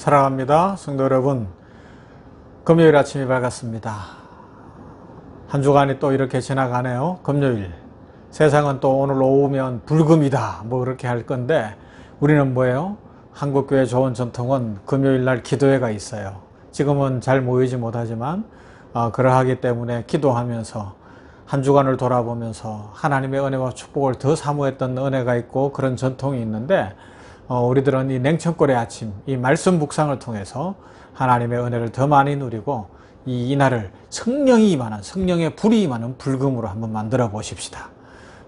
사랑합니다. 성도 여러분, 금요일 아침이 밝았습니다. 한 주간이 또 이렇게 지나가네요. 금요일. 세상은 또 오늘 오후면 불금이다 뭐 그렇게 할 건데, 우리는 뭐예요? 한국교회 좋은 전통은 금요일날 기도회가 있어요. 지금은 잘 모이지 못하지만 그러하기 때문에 기도하면서 한 주간을 돌아보면서 하나님의 은혜와 축복을 더 사모했던 은혜가 있고 그런 전통이 있는데, 우리들은 이 냉천골의 아침, 이 말씀 묵상을 통해서 하나님의 은혜를 더 많이 누리고 이날을 성령이 임하는, 성령의 불이 임하는 불금으로 한번 만들어 보십시다.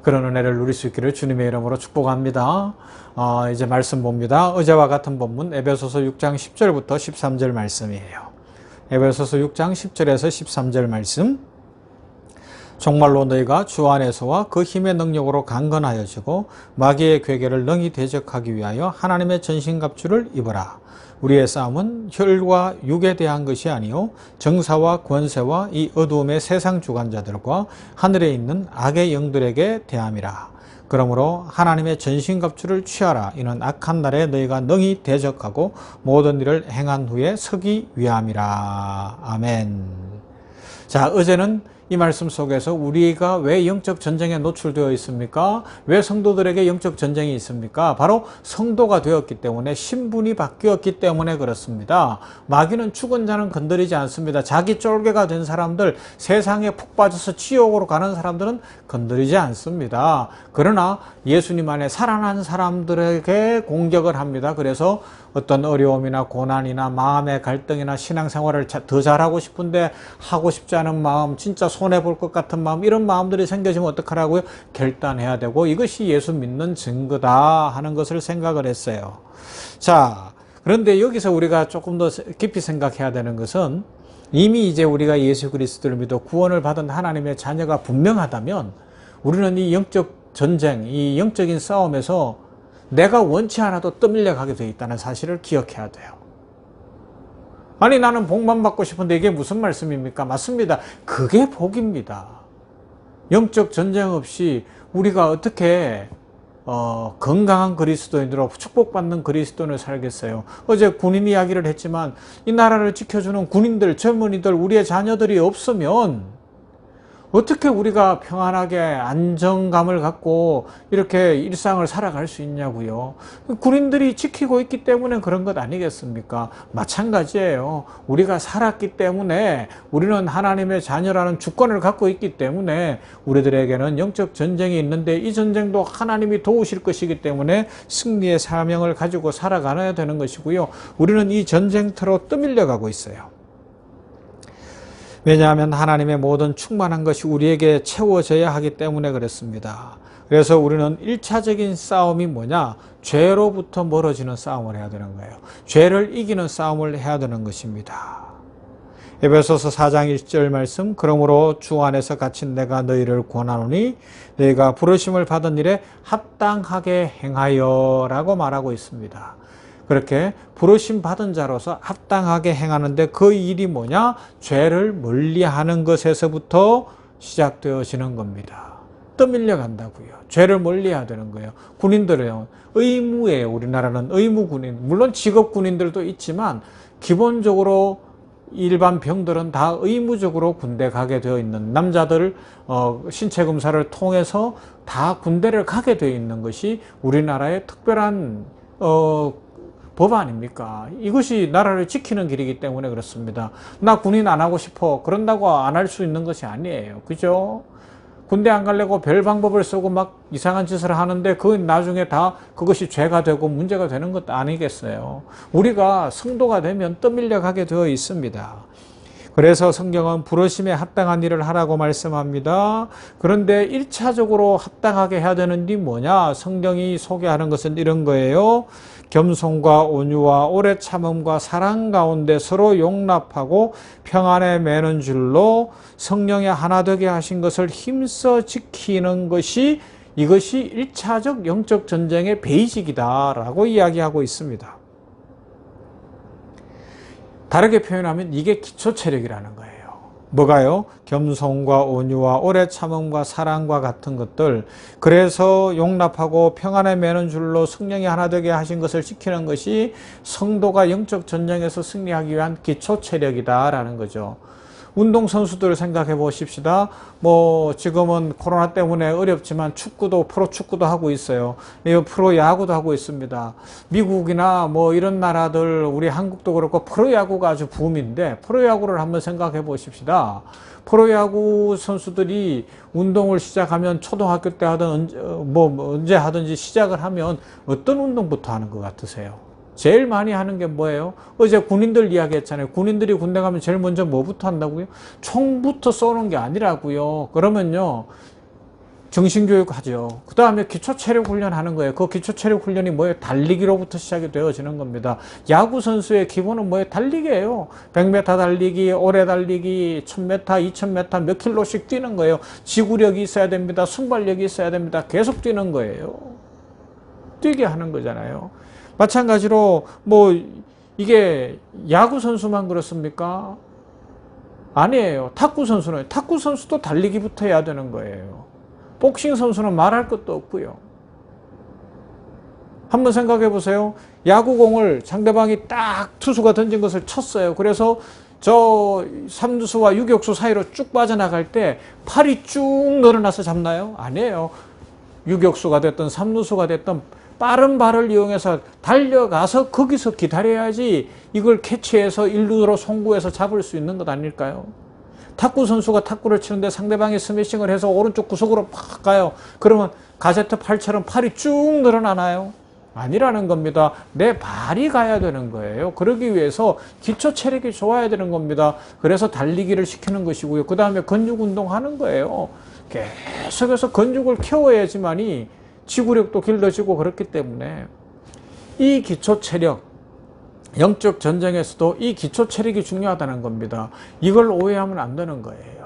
그런 은혜를 누릴 수 있기를 주님의 이름으로 축복합니다. 이제 말씀 봅니다. 어제와 같은 본문 에베소서 6장 10절부터 13절 말씀이에요. 에베소서 6장 10절에서 13절 말씀. 정말로 너희가 주 안에서와 그 힘의 능력으로 강건하여지고 마귀의 괴계를 능히 대적하기 위하여 하나님의 전신갑주를 입어라. 우리의 싸움은 혈과 육에 대한 것이 아니요 정사와 권세와 이 어두움의 세상 주관자들과 하늘에 있는 악의 영들에게 대함이라. 그러므로 하나님의 전신갑주를 취하라. 이는 악한 날에 너희가 능히 대적하고 모든 일을 행한 후에 서기 위함이라. 아멘. 자, 어제는 이 말씀 속에서 우리가 왜 영적 전쟁에 노출되어 있습니까? 왜 성도들에게 영적 전쟁이 있습니까? 바로 성도가 되었기 때문에, 신분이 바뀌었기 때문에 그렇습니다. 마귀는 죽은 자는 건드리지 않습니다. 자기 쫄개가 된 사람들, 세상에 푹 빠져서 지옥으로 가는 사람들은 건드리지 않습니다. 그러나 예수님 안에 살아난 사람들에게 공격을 합니다. 그래서 어떤 어려움이나 고난이나 마음의 갈등이나 신앙생활을 더 잘하고 싶은데 하고 싶지 않은 마음, 진짜 손해볼 것 같은 마음, 이런 마음들이 생겨지면 어떡하라고요? 결단해야 되고, 이것이 예수 믿는 증거다 하는 것을 생각을 했어요. 자, 그런데 여기서 우리가 조금 더 깊이 생각해야 되는 것은, 이미 이제 우리가 예수 그리스도를 믿어 구원을 받은 하나님의 자녀가 분명하다면 우리는 이 영적 전쟁, 이 영적인 싸움에서 내가 원치 않아도 떠밀려 가게 되어 있다는 사실을 기억해야 돼요. 아니, 나는 복만 받고 싶은데 이게 무슨 말씀입니까? 맞습니다. 그게 복입니다. 영적 전쟁 없이 우리가 어떻게 건강한 그리스도인으로 축복받는 그리스도인을 살겠어요? 어제 군인 이야기를 했지만 이 나라를 지켜주는 군인들, 젊은이들, 우리의 자녀들이 없으면 어떻게 우리가 평안하게 안정감을 갖고 이렇게 일상을 살아갈 수 있냐고요. 군인들이 지키고 있기 때문에 그런 것 아니겠습니까? 마찬가지예요. 우리가 살았기 때문에, 우리는 하나님의 자녀라는 주권을 갖고 있기 때문에 우리들에게는 영적 전쟁이 있는데, 이 전쟁도 하나님이 도우실 것이기 때문에 승리의 사명을 가지고 살아가야 되는 것이고요. 우리는 이 전쟁터로 떠밀려 가고 있어요. 왜냐하면 하나님의 모든 충만한 것이 우리에게 채워져야 하기 때문에 그렇습니다. 그래서 우리는 1차적인 싸움이 뭐냐? 죄로부터 멀어지는 싸움을 해야 되는 거예요. 죄를 이기는 싸움을 해야 되는 것입니다. 에베소서 4장 1절 말씀. 그러므로 주 안에서 갇힌 내가 너희를 권하노니 너희가 부르심을 받은 일에 합당하게 행하여 라고 말하고 있습니다. 그렇게 부르심 받은 자로서 합당하게 행하는데 그 일이 뭐냐? 죄를 멀리하는 것에서부터 시작되어지는 겁니다. 떠밀려 간다고요. 죄를 멀리해야 되는 거예요. 군인들은 의무예요. 우리나라는 의무군인, 물론 직업군인들도 있지만 기본적으로 일반 병들은 다 의무적으로 군대 가게 되어 있는, 남자들 신체 검사를 통해서 다 군대를 가게 되어 있는 것이 우리나라의 특별한 법 아닙니까? 이것이 나라를 지키는 길이기 때문에 그렇습니다. 나 군인 안 하고 싶어, 그런다고 안 할 수 있는 것이 아니에요. 그죠? 군대 안 가려고 별 방법을 쓰고 막 이상한 짓을 하는데 그 나중에 다 그것이 죄가 되고 문제가 되는 것도 아니겠어요. 우리가 성도가 되면 떠밀려 가게 되어 있습니다. 그래서 성경은 부르심에 합당한 일을 하라고 말씀합니다. 그런데 1차적으로 합당하게 해야 되는 게 뭐냐? 성경이 소개하는 것은 이런 거예요. 겸손과 온유와 오래 참음과 사랑 가운데 서로 용납하고 평안에 매는 줄로 성령의 하나 되게 하신 것을 힘써 지키는 것이, 이것이 1차적 영적 전쟁의 베이직이다라고 이야기하고 있습니다. 다르게 표현하면 이게 기초 체력이라는 거예요. 뭐가요? 겸손과 온유와 오래 참음과 사랑과 같은 것들. 그래서 용납하고 평안에 매는 줄로 성령이 하나 되게 하신 것을 지키는 것이 성도가 영적 전쟁에서 승리하기 위한 기초 체력이다라는 거죠. 운동선수들을 생각해 보십시다. 뭐 지금은 코로나 때문에 어렵지만 축구도 프로축구도 하고 있어요. 프로야구도 하고 있습니다. 미국이나 뭐 이런 나라들, 우리 한국도 그렇고 프로야구가 아주 붐인데, 프로야구를 한번 생각해 보십시다. 프로야구 선수들이 운동을 시작하면 초등학교 때 하든 언제 하든지 시작을 하면 어떤 운동부터 하는 것 같으세요? 제일 많이 하는 게 뭐예요? 어제 군인들 이야기했잖아요. 군인들이 군대 가면 제일 먼저 뭐부터 한다고요? 총부터 쏘는 게 아니라고요. 그러면요, 정신교육 하죠. 그 다음에 기초체력 훈련하는 거예요. 그 기초체력 훈련이 뭐예요? 달리기로부터 시작이 되어지는 겁니다. 야구 선수의 기본은 뭐예요? 달리기예요. 100m 달리기, 오래 달리기, 1000m, 2000m 몇 킬로씩 뛰는 거예요. 지구력이 있어야 됩니다. 순발력이 있어야 됩니다. 계속 뛰는 거예요. 뛰게 하는 거잖아요. 마찬가지로 뭐 이게 야구 선수만 그렇습니까? 아니에요. 탁구 선수는, 탁구 선수도 달리기부터 해야 되는 거예요. 복싱 선수는 말할 것도 없고요. 한번 생각해 보세요. 야구공을 상대방이 딱 투수가 던진 것을 쳤어요. 그래서 저 삼루수와 유격수 사이로 쭉 빠져나갈 때 팔이 쭉 늘어나서 잡나요? 아니에요. 유격수가 됐든 삼루수가 됐든 빠른 발을 이용해서 달려가서 거기서 기다려야지 이걸 캐치해서 1루로 송구해서 잡을 수 있는 것 아닐까요? 탁구 선수가 탁구를 치는데 상대방이 스매싱을 해서 오른쪽 구석으로 팍 가요. 그러면 가제트 팔처럼 팔이 쭉 늘어나나요? 아니라는 겁니다. 내 발이 가야 되는 거예요. 그러기 위해서 기초 체력이 좋아야 되는 겁니다. 그래서 달리기를 시키는 것이고요. 그 다음에 근육 운동하는 거예요. 계속해서 근육을 키워야지만이 지구력도 길러지고 그렇기 때문에 이 기초 체력, 영적 전쟁에서도 이 기초 체력이 중요하다는 겁니다. 이걸 오해하면 안 되는 거예요.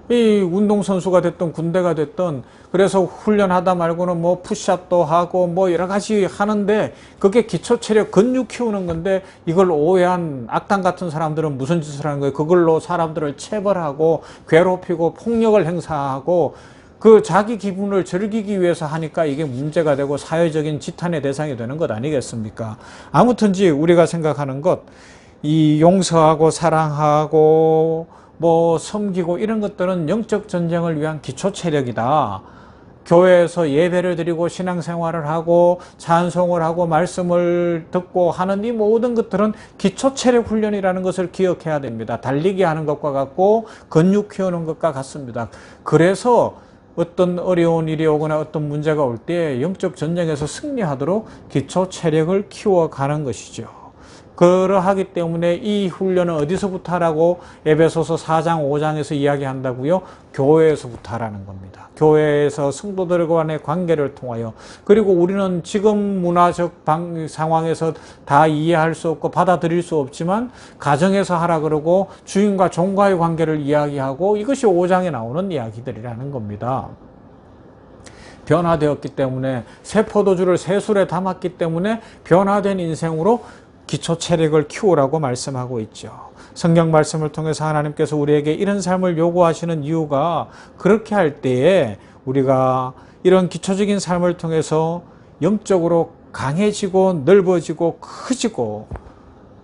이 운동선수가 됐든 군대가 됐든 그래서 훈련하다 말고는 뭐 푸시업도 하고 뭐 여러 가지 하는데 그게 기초 체력, 근육 키우는 건데 이걸 오해한 악당 같은 사람들은 무슨 짓을 하는 거예요? 그걸로 사람들을 체벌하고 괴롭히고 폭력을 행사하고 그 자기 기분을 즐기기 위해서 하니까 이게 문제가 되고 사회적인 지탄의 대상이 되는 것 아니겠습니까? 아무튼지 우리가 생각하는 것, 이 용서하고 사랑하고 뭐 섬기고 이런 것들은 영적 전쟁을 위한 기초 체력이다. 교회에서 예배를 드리고 신앙생활을 하고 찬송을 하고 말씀을 듣고 하는 이 모든 것들은 기초 체력 훈련이라는 것을 기억해야 됩니다. 달리기 하는 것과 같고 근육 키우는 것과 같습니다. 그래서 어떤 어려운 일이 오거나 어떤 문제가 올 때 영적 전쟁에서 승리하도록 기초 체력을 키워가는 것이죠. 그러하기 때문에 이 훈련은 어디서부터 하라고 에베소서 4장 5장에서 이야기한다고요? 교회에서부터 하라는 겁니다. 교회에서 성도들 간의 관계를 통하여. 그리고 우리는 지금 문화적 상황에서 다 이해할 수 없고 받아들일 수 없지만 가정에서 하라 그러고 주인과 종과의 관계를 이야기하고 이것이 5장에 나오는 이야기들이라는 겁니다. 변화되었기 때문에 새 포도주를 새 술에 담았기 때문에 변화된 인생으로 기초 체력을 키우라고 말씀하고 있죠. 성경 말씀을 통해서 하나님께서 우리에게 이런 삶을 요구하시는 이유가 그렇게 할 때에 우리가 이런 기초적인 삶을 통해서 영적으로 강해지고 넓어지고 커지고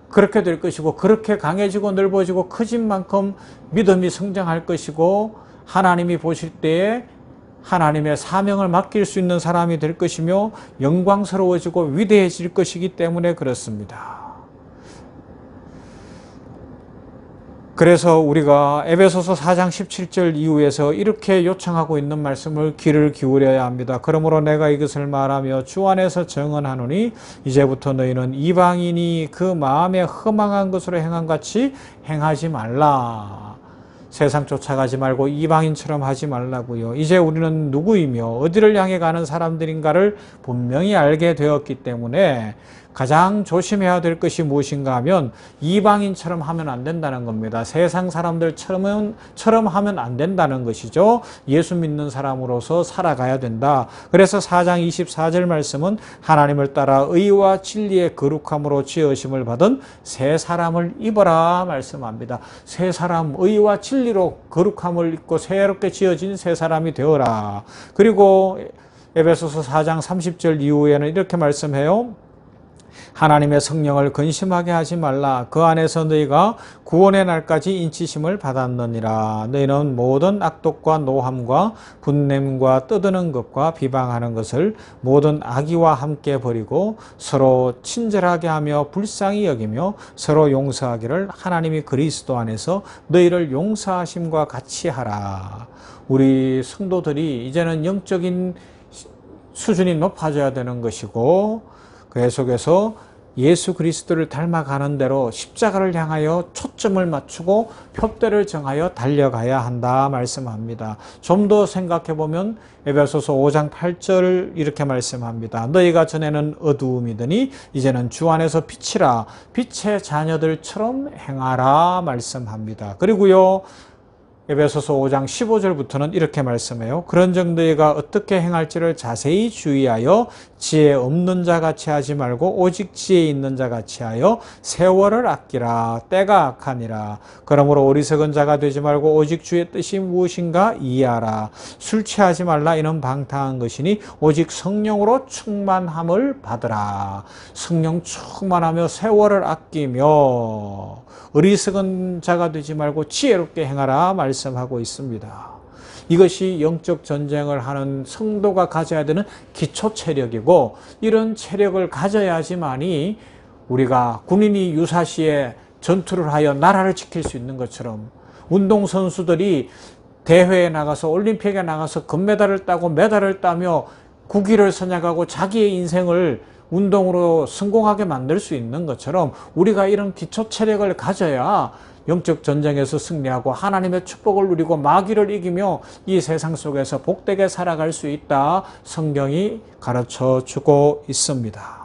그렇게 될 것이고 그렇게 강해지고 넓어지고 커진 만큼 믿음이 성장할 것이고 하나님이 보실 때에 하나님의 사명을 맡길 수 있는 사람이 될 것이며 영광스러워지고 위대해질 것이기 때문에 그렇습니다. 그래서 우리가 에베소서 4장 17절 이후에서 이렇게 요청하고 있는 말씀을 귀를 기울여야 합니다. 그러므로 내가 이것을 말하며 주 안에서 증언하노니 이제부터 너희는 이방인이 그 마음에 허망한 것으로 행한 같이 행하지 말라. 세상 쫓아가지 말고 이방인처럼 하지 말라고요. 이제 우리는 누구이며 어디를 향해 가는 사람들인가를 분명히 알게 되었기 때문에 가장 조심해야 될 것이 무엇인가 하면 이방인처럼 하면 안 된다는 겁니다. 세상 사람들처럼 하면 안 된다는 것이죠. 예수 믿는 사람으로서 살아가야 된다. 그래서 4장 24절 말씀은 하나님을 따라 의와 진리의 거룩함으로 지으심을 받은 새 사람을 입어라 말씀합니다. 새 사람, 의와 진리로 거룩함을 입고 새롭게 지어진 새 사람이 되어라. 그리고 에베소서 4장 30절 이후에는 이렇게 말씀해요. 하나님의 성령을 근심하게 하지 말라. 그 안에서 너희가 구원의 날까지 인치심을 받았느니라. 너희는 모든 악독과 노함과 분냄과 떠드는 것과 비방하는 것을 모든 악의와 함께 버리고 서로 친절하게 하며 불쌍히 여기며 서로 용서하기를 하나님이 그리스도 안에서 너희를 용서하심과 같이 하라. 우리 성도들이 이제는 영적인 수준이 높아져야 되는 것이고 계속해서 예수 그리스도를 닮아가는 대로 십자가를 향하여 초점을 맞추고 표대를 정하여 달려가야 한다 말씀합니다. 좀 더 생각해 보면 에베소서 5장 8절 이렇게 말씀합니다. 너희가 전에는 어두움이더니 이제는 주 안에서 빛이라. 빛의 자녀들처럼 행하라 말씀합니다. 그리고요 에베소서 5장 15절부터는 이렇게 말씀해요. 그런즉 너희가 어떻게 행할지를 자세히 주의하여 지혜 없는 자같이 하지 말고 오직 지혜 있는 자같이 하여 세월을 아끼라. 때가 악하니라. 그러므로 어리석은 자가 되지 말고 오직 주의 뜻이 무엇인가 이해하라. 술 취하지 말라. 이는 방탕한 것이니 오직 성령으로 충만함을 받으라. 성령 충만하며 세월을 아끼며 어리석은 자가 되지 말고 지혜롭게 행하라 말씀하고 있습니다. 이것이 영적 전쟁을 하는 성도가 가져야 되는 기초 체력이고 이런 체력을 가져야지만이 우리가 군인이 유사시에 전투를 하여 나라를 지킬 수 있는 것처럼 운동선수들이 대회에 나가서 올림픽에 나가서 금메달을 따고 메달을 따며 국위를 선양하고 자기의 인생을 운동으로 성공하게 만들 수 있는 것처럼 우리가 이런 기초 체력을 가져야 영적 전쟁에서 승리하고 하나님의 축복을 누리고 마귀를 이기며 이 세상 속에서 복되게 살아갈 수 있다 성경이 가르쳐 주고 있습니다.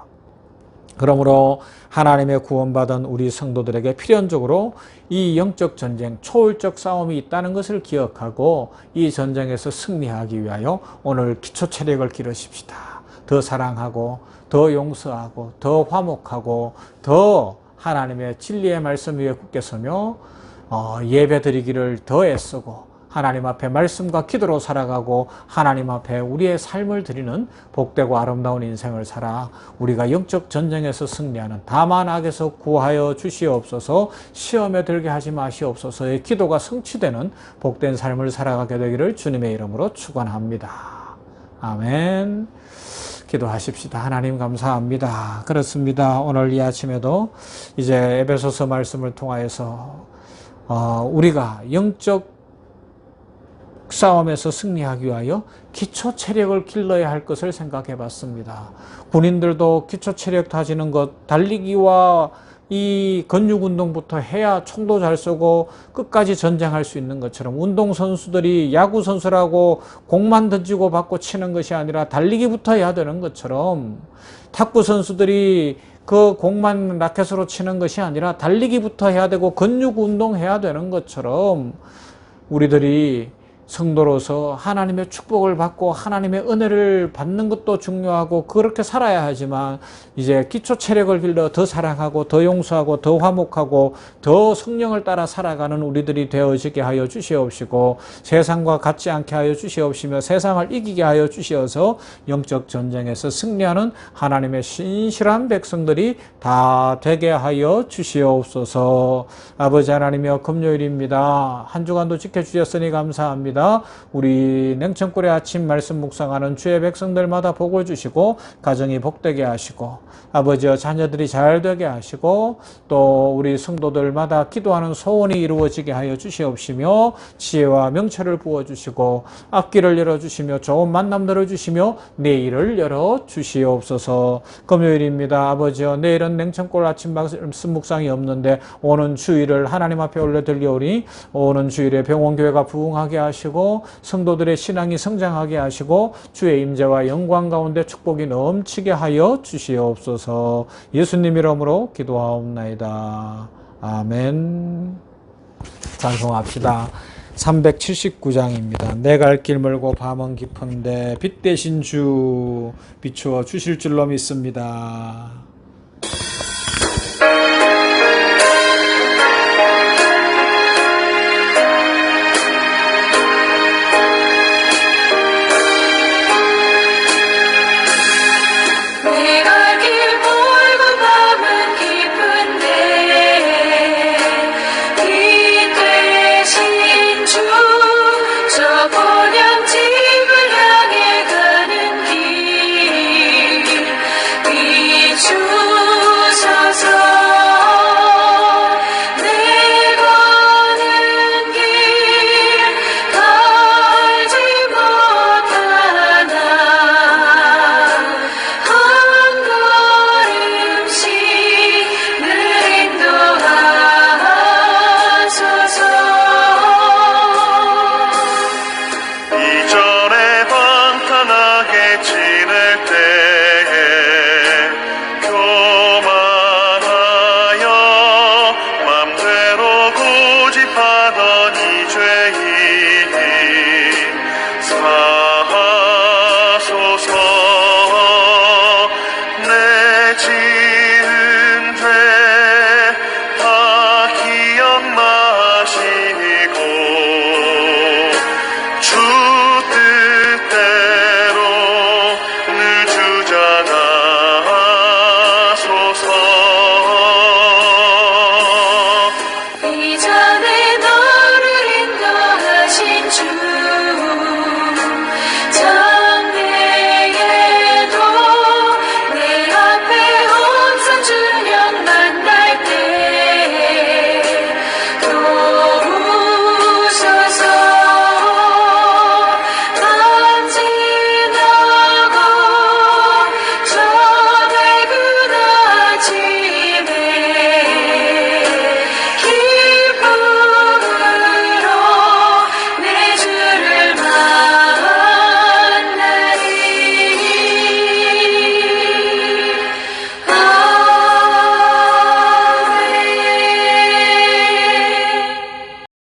그러므로 하나님의 구원받은 우리 성도들에게 필연적으로 이 영적 전쟁, 초월적 싸움이 있다는 것을 기억하고 이 전쟁에서 승리하기 위하여 오늘 기초 체력을 기르십시다. 더 사랑하고 더 용서하고 더 화목하고 더 하나님의 진리의 말씀 위에 굳게 서며 예배 드리기를 더 애쓰고 하나님 앞에 말씀과 기도로 살아가고 하나님 앞에 우리의 삶을 드리는 복되고 아름다운 인생을 살아 우리가 영적 전쟁에서 승리하는 다만 악에서 구하여 주시옵소서 시험에 들게 하지 마시옵소서의 기도가 성취되는 복된 삶을 살아가게 되기를 주님의 이름으로 축원합니다. 아멘. 기도하십시다. 하나님 감사합니다. 그렇습니다. 오늘 이 아침에도 이제 에베소서 말씀을 통하여서 우리가 영적 싸움에서 승리하기 위하여 기초 체력을 길러야 할 것을 생각해 봤습니다. 군인들도 기초 체력 다지는 것, 달리기와 이 근육운동부터 해야 총도 잘 쏘고 끝까지 전쟁할 수 있는 것처럼 운동선수들이 야구선수라고 공만 던지고 받고 치는 것이 아니라 달리기부터 해야 되는 것처럼 탁구선수들이 그 공만 라켓으로 치는 것이 아니라 달리기부터 해야 되고 근육운동 해야 되는 것처럼 우리들이 성도로서 하나님의 축복을 받고 하나님의 은혜를 받는 것도 중요하고 그렇게 살아야 하지만 이제 기초 체력을 길러 더 사랑하고 더 용서하고 더 화목하고 더 성령을 따라 살아가는 우리들이 되어지게 하여 주시옵시고 세상과 같지 않게 하여 주시옵시며 세상을 이기게 하여 주시어서 영적 전쟁에서 승리하는 하나님의 신실한 백성들이 다 되게 하여 주시옵소서. 아버지 하나님이여 금요일입니다. 한 주간도 지켜주셨으니 감사합니다. 우리 냉천골의 아침 말씀 묵상하는 주의 백성들마다 복을 주시고 가정이 복되게 하시고 아버지여 자녀들이 잘 되게 하시고 또 우리 성도들마다 기도하는 소원이 이루어지게 하여 주시옵시며 지혜와 명철을 부어주시고 앞길을 열어주시며 좋은 만남들을 주시며 내일을 열어주시옵소서. 금요일입니다. 아버지여 내일은 냉천골 아침 말씀 묵상이 없는데 오는 주일을 하나님 앞에 올려 들려오니 오는 주일에 병원교회가 부흥하게 하시고 하시고 성도들의 신앙이 성장하게 하시고 주의 임재와 영광 가운데 축복이 넘치게 하여 주시옵소서. 예수님 이름으로 기도하옵나이다. 아멘. 찬송합시다. 379장입니다. 내 갈 길 멀고 밤은 깊은데 빛 대신 주 비추어 주실 줄로 믿습니다.